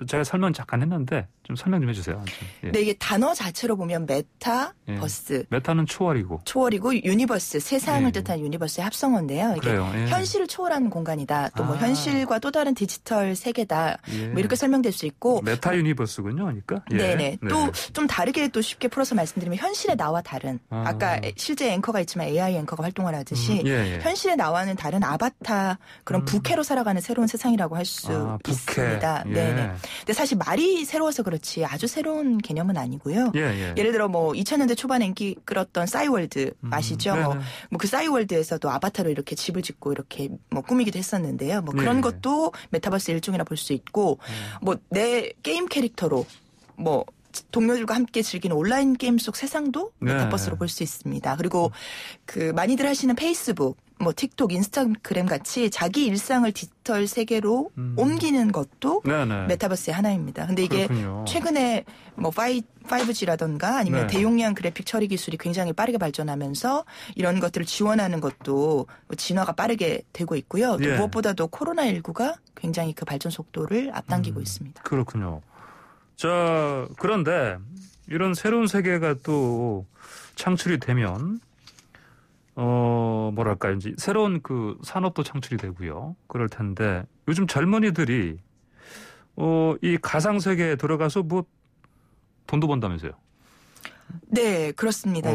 제가 설명 잠깐 했는데 좀 설명 좀 해주세요. 네, 이게 단어 자체로 보면 메타버스. 메타는 초월이고 유니버스, 세상을 뜻하는 유니버스의 합성어인데요. 이게 현실을 초월하는 공간이다. 또 뭐 현실과 또 다른 디지털 세계다. 뭐 이렇게 설명될 수 있고. 메타 유니버스군요, 그러니까. 네네. 또 좀 다르게 또 쉽게 풀어서 말씀드리면 현실의 나와 다른. 아까 실제 앵커가 있지만 AI 앵커가 활동을 하듯이 현실의 나와는 다른 아바타 그런 부캐로 살아가는 새로운 세상이라고 할 수 있습니다. 네네. 근데 사실 말이 새로워서 그렇지 아주 새로운 개념은 아니고요. 예를 들어 뭐 2000년대 초반에 인기 끌었던 싸이월드 아시죠? 뭐 그 싸이월드에서도 아바타로 이렇게 집을 짓고 이렇게 뭐 꾸미기도 했었는데요. 뭐 그런 것도 메타버스 일종이라 볼 수 있고 뭐 내 게임 캐릭터로 뭐 동료들과 함께 즐기는 온라인 게임 속 세상도 메타버스로 볼 수 있습니다. 그리고 그 많이들 하시는 페이스북, 뭐 틱톡, 인스타그램 같이 자기 일상을 디지털 세계로 옮기는 것도 메타버스의 하나입니다. 근데 이게 최근에 뭐 5G라던가 아니면 대용량 그래픽 처리 기술이 굉장히 빠르게 발전하면서 이런 것들을 지원하는 것도 진화가 빠르게 되고 있고요. 또 무엇보다도 코로나19가 굉장히 그 발전 속도를 앞당기고 있습니다. 그렇군요. 자, 그런데 이런 새로운 세계가 또 창출이 되면 뭐랄까 이제 새로운 그 산업도 창출이 되고요. 그럴 텐데 요즘 젊은이들이 이 가상 세계에 들어가서 뭐 돈도 번다면서요? 네, 그렇습니다.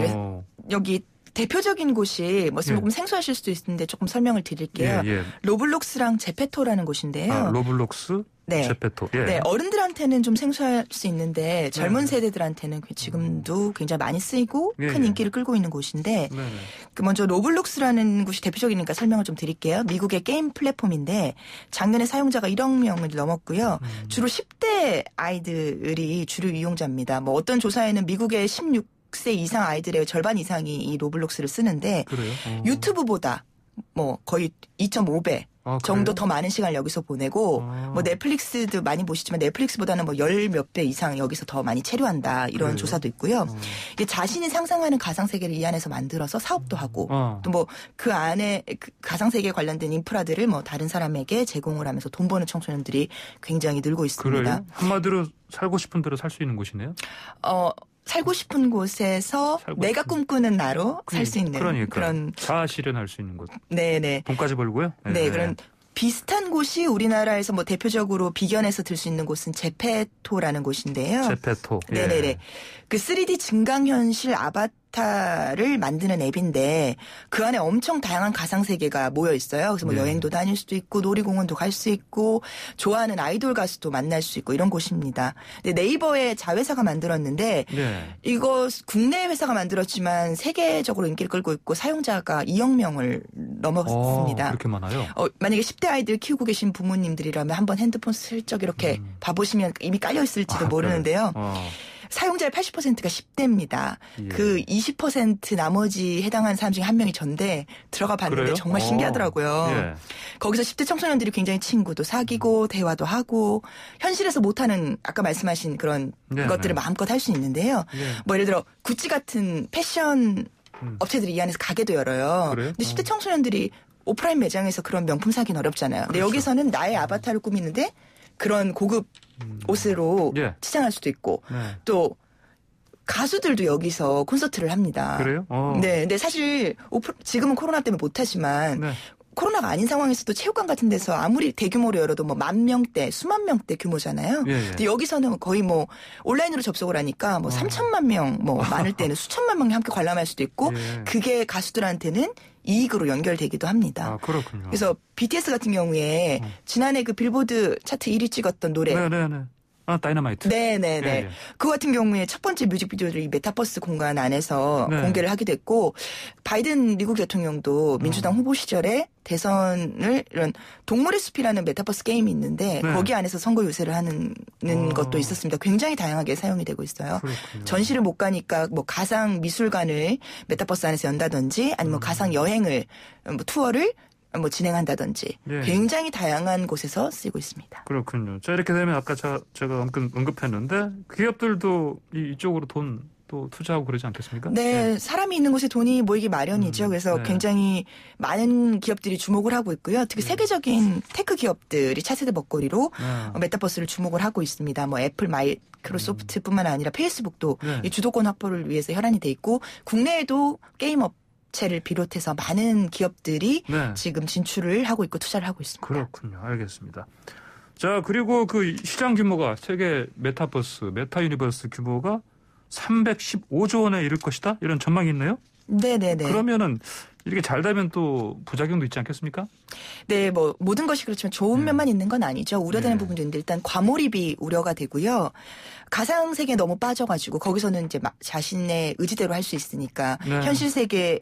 여기 대표적인 곳이 조금 생소하실 수도 있는데 조금 설명을 드릴게요. 로블록스랑 제페토라는 곳인데요. 로블록스? 네. 제페토. 네, 어른들한테는 좀 생소할 수 있는데 젊은 세대들한테는 지금도 굉장히 많이 쓰이고 큰 인기를 끌고 있는 곳인데 먼저 로블록스라는 곳이 대표적이니까 설명을 좀 드릴게요. 미국의 게임 플랫폼인데 작년에 사용자가 1억 명을 넘었고요. 주로 10대 아이들이 주류 이용자입니다. 어떤 조사에는 미국의 16세 이상 아이들의 절반 이상이 이 로블록스를 쓰는데 유튜브보다 거의 2.5배 정도 더 많은 시간을 여기서 보내고 넷플릭스도 많이 보시지만 넷플릭스보다는 10몇 배 이상 여기서 더 많이 체류한다 이런 조사도 있고요. 이게 자신이 상상하는 가상세계를 이 안에서 만들어서 사업도 하고 또 그 안에 그 가상세계에 관련된 인프라들을 다른 사람에게 제공을 하면서 돈 버는 청소년들이 굉장히 늘고 있습니다. 그래요? 한마디로 살고 싶은 대로 살 수 있는 곳이네요? 살고 싶은 곳에서 내가 꿈꾸는 나로 살 수 있는 그런 자아 실현할 수 있는 곳. 네네. 돈까지 벌고요. 네, 그런 비슷한 곳이 우리나라에서 대표적으로 비견해서 들 수 있는 곳은 제페토라는 곳인데요. 제페토. 네네네. 그 3D 증강현실 아바타를 만드는 앱인데 그 안에 엄청 다양한 가상세계가 모여 있어요. 그래서 여행도 다닐 수도 있고 놀이공원도 갈 수 있고 좋아하는 아이돌 가수도 만날 수 있고 이런 곳입니다. 네이버의 자회사가 만들었는데 이거 국내 회사가 만들었지만 세계적으로 인기를 끌고 있고 사용자가 2억 명을 넘었습니다. 그렇게 많아요? 만약에 10대 아이들 키우고 계신 부모님들이라면 한번 핸드폰 슬쩍 이렇게 봐보시면 이미 깔려 있을지도 모르는데요. 사용자의 80%가 10대입니다. 그 20% 나머지 해당하는 사람 중에 한 명이 전데 들어가 봤는데 그래요? 정말 신기하더라고요. 거기서 10대 청소년들이 굉장히 친구도 사귀고 대화도 하고 현실에서 못하는 아까 말씀하신 그런 것들을 마음껏 할 수 있는데요. 예를 들어 구찌 같은 패션 업체들이 이 안에서 가게도 열어요. 그래요? 근데 10대 청소년들이 오프라인 매장에서 그런 명품 사기는 어렵잖아요. 근데 여기서는 나의 아바타를 꾸미는데 그런 고급 옷으로 치장할 수도 있고 또 가수들도 여기서 콘서트를 합니다. 그래요? 네, 근데 사실 지금은 코로나 때문에 못하지만 코로나가 아닌 상황에서도 체육관 같은 데서 아무리 대규모로 열어도 10,000명대, 수만 명대 규모잖아요. 근데 여기서는 거의 온라인으로 접속을 하니까 3천만 명, 많을 때는 수천만 명이 함께 관람할 수도 있고 그게 가수들한테는 이익으로 연결되기도 합니다. 그렇군요. 그래서 BTS 같은 경우에 지난해 그 빌보드 차트 1위 찍었던 노래. 다이너마이트. 네네네. 그거 같은 경우에 첫 번째 뮤직비디오를 이 메타버스 공간 안에서 공개를 하게 됐고 바이든 미국 대통령도 민주당 후보 시절에 대선을 이런 동물의 숲이라는 메타버스 게임이 있는데 거기 안에서 선거 유세를 하는 것도 있었습니다. 굉장히 다양하게 사용이 되고 있어요. 그렇군요. 전시를 못 가니까 가상 미술관을 메타버스 안에서 연다든지 아니면 가상 여행을 투어를 진행한다든지 굉장히 다양한 곳에서 쓰이고 있습니다. 그렇군요. 자, 이렇게 되면 아까 제가 언급했는데 기업들도 이쪽으로 돈 또 투자하고 그러지 않겠습니까? 네, 사람이 있는 곳에 돈이 모이기 마련이죠. 그래서 굉장히 많은 기업들이 주목을 하고 있고요. 특히 세계적인 테크 기업들이 차세대 먹거리로 메타버스를 주목을 하고 있습니다. 애플, 마이크로소프트뿐만 아니라 페이스북도 이 주도권 확보를 위해서 혈안이 돼 있고 국내에도 게임 업체를 비롯해서 많은 기업들이 지금 진출을 하고 있고 투자를 하고 있습니다. 그렇군요. 알겠습니다. 자, 그리고 그 시장 규모가 세계 메타버스, 메타 유니버스 규모가 315조 원에 이를 것이다? 이런 전망이 있네요? 네네네. 그러면은 이렇게 잘 되면 또 부작용도 있지 않겠습니까? 네, 모든 것이 그렇지만 좋은 면만 있는 건 아니죠. 우려되는 부분도 있는데 일단 과몰입이 우려가 되고요. 가상세계에 너무 빠져가지고 거기서는 이제 자신의 의지대로 할 수 있으니까 현실 세계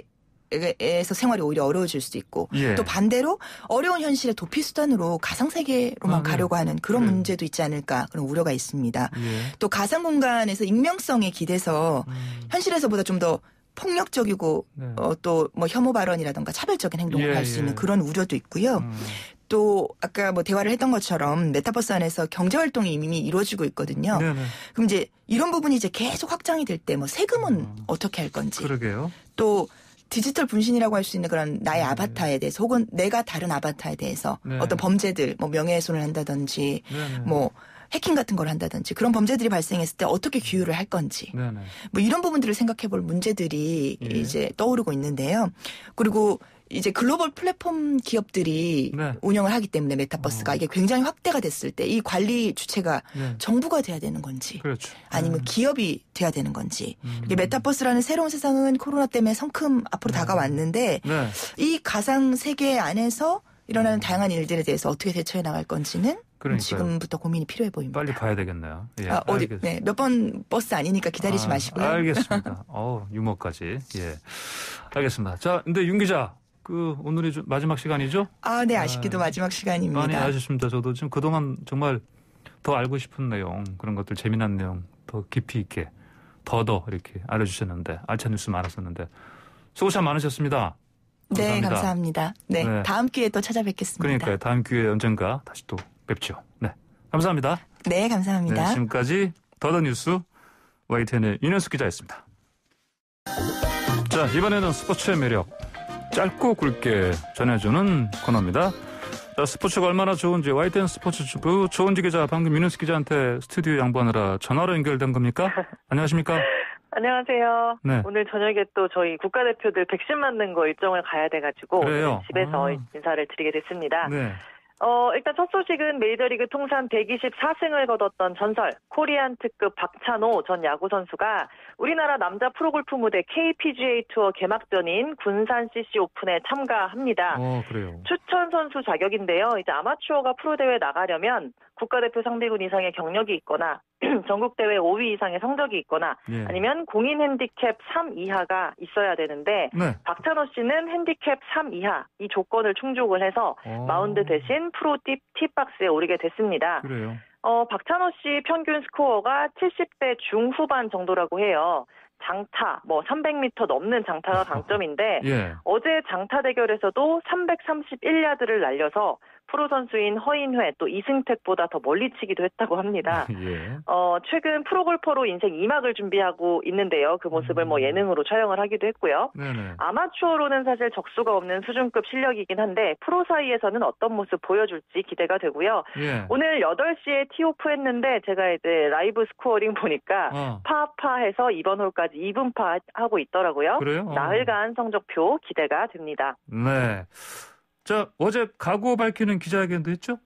에서 생활이 오히려 어려워질 수도 있고 또 반대로 어려운 현실의 도피 수단으로 가상세계로만 가려고 하는 그런 문제도 있지 않을까 그런 우려가 있습니다. 또 가상 공간에서 익명성에 기대서 현실에서보다 좀 더 폭력적이고 또 혐오 발언이라든가 차별적인 행동을 할 수 있는 그런 우려도 있고요. 또 아까 대화를 했던 것처럼 메타버스 안에서 경제 활동이 이미 이루어지고 있거든요. 그럼 이제 이런 부분이 이제 계속 확장이 될 때 세금은 어떻게 할 건지. 그러게요. 또 디지털 분신이라고 할 수 있는 그런 나의 아바타에 대해서 혹은 내가 다른 아바타에 대해서 어떤 범죄들 명예훼손을 한다든지 해킹 같은 걸 한다든지 그런 범죄들이 발생했을 때 어떻게 규율을 할 건지 이런 부분들을 생각해 볼 문제들이 이제 떠오르고 있는데요. 그리고 이제 글로벌 플랫폼 기업들이 네. 운영을 하기 때문에 메타버스가 이게 굉장히 확대가 됐을 때 이 관리 주체가 네. 정부가 돼야 되는 건지 그렇죠. 아니면 기업이 돼야 되는 건지 이게 메타버스라는 새로운 세상은 코로나 때문에 성큼 앞으로 다가왔는데 네. 이 가상 세계 안에서 일어나는 다양한 일들에 대해서 어떻게 대처해 나갈 건지는 그러니까요. 지금부터 고민이 필요해 보입니다. 빨리 봐야 되겠네요. 예, 어디 알겠습니다. 네, 몇 번 버스 아니니까 기다리지 마시고요. 알겠습니다. 유머까지. 예. 알겠습니다. 자, 근데 윤 기자, 오늘이 마지막 시간이죠? 네, 아쉽게도 마지막 시간입니다. 많이 아쉽습니다. 저도 지금 그동안 정말 더 알고 싶은 내용, 그런 것들 재미난 내용 더 깊이 있게 더 이렇게 알려주셨는데, 알찬 뉴스 많았었는데, 수고 참 많으셨습니다. 네, 감사합니다. 감사합니다. 네, 다음 기회에 또 찾아뵙겠습니다. 그러니까요. 다음 기회에 언젠가 다시 또 뵙죠. 네. 감사합니다. 네, 감사합니다. 네, 지금까지 더더뉴스 YTN의 윤현숙 기자였습니다. 자, 이번에는 스포츠의 매력 짧고 굵게 전해주는 코너입니다. 자, 스포츠가 얼마나 좋은지 YTN 스포츠부 조은지 기자 방금 윤현숙 기자한테 스튜디오 양보하느라 전화로 연결된 겁니까? 안녕하십니까? 안녕하세요. 네. 오늘 저녁에 또 저희 국가대표들 백신 맞는 거 일정을 가야 돼가지고 그래요? 집에서 인사를 드리게 됐습니다. 네. 일단 첫 소식은 메이저리그 통산 124승을 거뒀던 전설 코리안 특급 박찬호 전 야구 선수가 우리나라 남자 프로골프 무대 KPGA 투어 개막전인 군산 CC 오픈에 참가합니다. 그래요. 추천 선수 자격인데요. 이제 아마추어가 프로 대회 나가려면 국가대표 상비군 이상의 경력이 있거나 전국대회 5위 이상의 성적이 있거나 예. 아니면 공인 핸디캡 3 이하가 있어야 되는데 네. 박찬호 씨는 핸디캡 3 이하 이 조건을 충족을 해서 마운드 대신 프로 티박스에 오르게 됐습니다. 그래요. 박찬호 씨 평균 스코어가 70대 중후반 정도라고 해요. 장타, 300m 넘는 장타가 강점인데 예. 어제 장타 대결에서도 331야드를 날려서 프로 선수인 허인회 또 이승택보다 더 멀리 치기도 했다고 합니다. 예. 최근 프로골퍼로 인생 2막을 준비하고 있는데요. 그 모습을 예능으로 촬영을 하기도 했고요. 네네. 아마추어로는 사실 적수가 없는 수준급 실력이긴 한데 프로 사이에서는 어떤 모습 보여줄지 기대가 되고요. 예. 오늘 8시에 티오프 했는데 제가 이제 라이브 스코어링 보니까 파파해서 이번 홀까지 2분파 하고 있더라고요. 그래요? 나흘간 성적표 기대가 됩니다. 네. 자, 어제 각오 밝히는 기자회견도 했죠?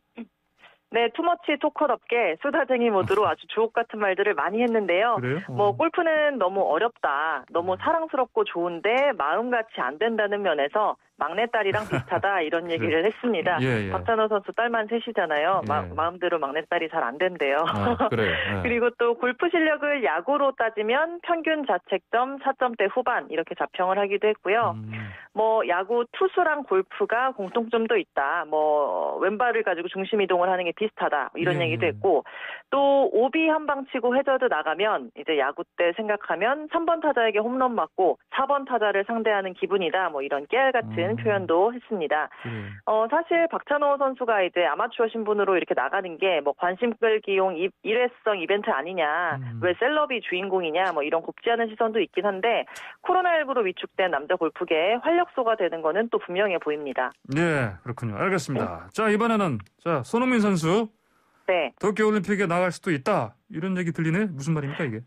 네, 투머치 토커답게 수다쟁이 모드로 아주 주옥 같은 말들을 많이 했는데요. 그래요? 골프는 너무 어렵다, 너무 사랑스럽고 좋은데 마음같이 안 된다는 면에서 막내딸이랑 비슷하다 이런 얘기를 했습니다. 예. 박찬호 선수 딸만 셋이잖아요. 예. 마음대로 막내딸이 잘 안 된대요. 그래요. 예. 그리고 또 골프 실력을 야구로 따지면 평균 자책점 4점대 후반 이렇게 자평을 하기도 했고요. 야구 투수랑 골프가 공통점도 있다. 왼발을 가지고 중심 이동을 하는 게 비슷하다. 이런 얘기도 했고 또 오비 한 방 치고 해저드 나가면 이제 야구 때 생각하면 3번 타자에게 홈런 맞고 4번 타자를 상대하는 기분이다. 이런 깨알 같은 표현도 했습니다. 사실 박찬호 선수가 이제 아마추어 신분으로 이렇게 나가는 게 관심 끌기용 일회성 이벤트 아니냐, 왜 셀럽이 주인공이냐, 이런 곱지 않은 시선도 있긴 한데 코로나19로 위축된 남자 골프계의 활력소가 되는 거는 또 분명해 보입니다. 네, 그렇군요. 알겠습니다. 자, 이번에는 손흥민 선수 네. 도쿄올림픽에 나갈 수도 있다. 이런 얘기 들리네. 무슨 말입니까 이게?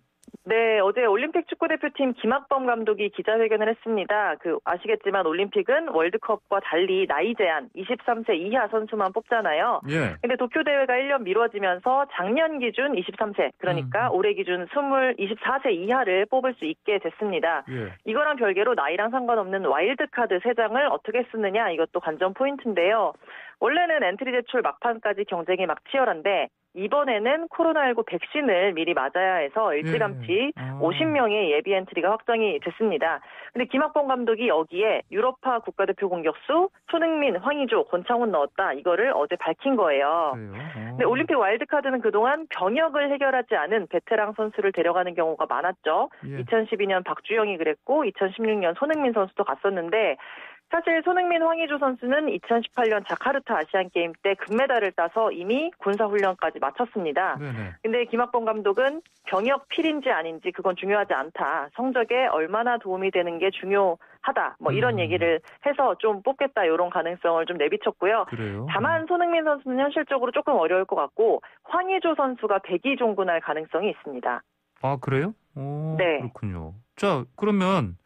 네, 어제 올림픽 축구대표팀 김학범 감독이 기자회견을 했습니다. 아시겠지만 올림픽은 월드컵과 달리 나이 제한 23세 이하 선수만 뽑잖아요. 예. 근데 도쿄 대회가 1년 미뤄지면서 작년 기준 23세, 그러니까 올해 기준 24세 이하를 뽑을 수 있게 됐습니다. 예. 이거랑 별개로 나이랑 상관없는 와일드카드 3장을 어떻게 쓰느냐, 이것도 관전 포인트인데요. 원래는 엔트리 제출 막판까지 경쟁이 막 치열한데 이번에는 코로나19 백신을 미리 맞아야 해서 일찌감치 50명의 예비 엔트리가 확정이 됐습니다. 근데 김학범 감독이 여기에 유럽파 국가대표 공격수 손흥민, 황의조, 권창훈 넣었다. 이거를 어제 밝힌 거예요. 근데 올림픽 와일드카드는 그동안 병역을 해결하지 않은 베테랑 선수를 데려가는 경우가 많았죠. 예. 2012년 박주영이 그랬고 2016년 손흥민 선수도 갔었는데 사실 손흥민, 황의조 선수는 2018년 자카르타 아시안게임 때 금메달을 따서 이미 군사훈련까지 마쳤습니다. 근데 김학범 감독은 병역 필인지 아닌지 그건 중요하지 않다. 성적에 얼마나 도움이 되는 게 중요하다. 이런 얘기를 해서 좀 뽑겠다. 이런 가능성을 좀 내비쳤고요. 그래요? 다만 손흥민 선수는 현실적으로 조금 어려울 것 같고 황의조 선수가 백이 종군할 가능성이 있습니다. 아, 그래요? 네. 그렇군요. 자, 그러면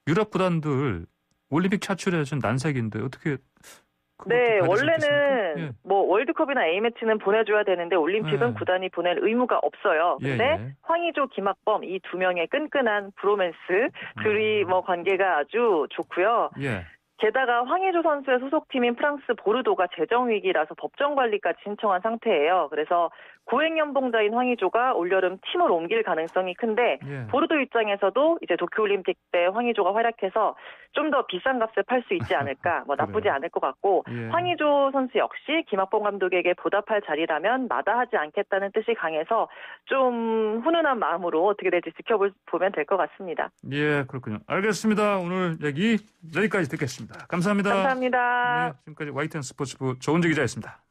유럽 구단들 올림픽 차출에 전 난색인데 어떻게? 네, 원래는 뭐 월드컵이나 A매치는 보내줘야 되는데 올림픽은 구단이 보낼 의무가 없어요. 근데 황의조, 김학범 이 두 명의 끈끈한 브로맨스들이 뭐 관계가 아주 좋고요. 게다가 황의조 선수의 소속팀인 프랑스 보르도가 재정 위기라서 법정 관리까지 신청한 상태예요. 그래서 고액연봉자인 황의조가 올여름 팀을 옮길 가능성이 큰데 보르도 입장에서도 이제 도쿄올림픽 때 황의조가 활약해서 좀 더 비싼 값에 팔 수 있지 않을까, 뭐 나쁘지 않을 것 같고 황의조 선수 역시 김학범 감독에게 보답할 자리라면 마다하지 않겠다는 뜻이 강해서 좀 훈훈한 마음으로 어떻게 될지 지켜보면 될 것 같습니다. 예, 그렇군요. 알겠습니다. 오늘 얘기 여기까지 듣겠습니다. 감사합니다. 감사합니다. 네, 지금까지 YTN 스포츠부 조은지 기자였습니다.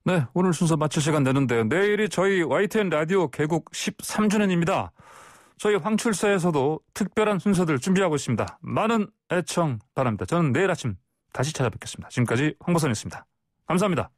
네, 오늘 순서 마칠 시간 되는데요. 내일이 저희 YTN 라디오 개국 13주년입니다. 저희 황출사에서도 특별한 순서들 준비하고 있습니다. 많은 애청 바랍니다. 저는 내일 아침 다시 찾아뵙겠습니다. 지금까지 황보선이었습니다. 감사합니다.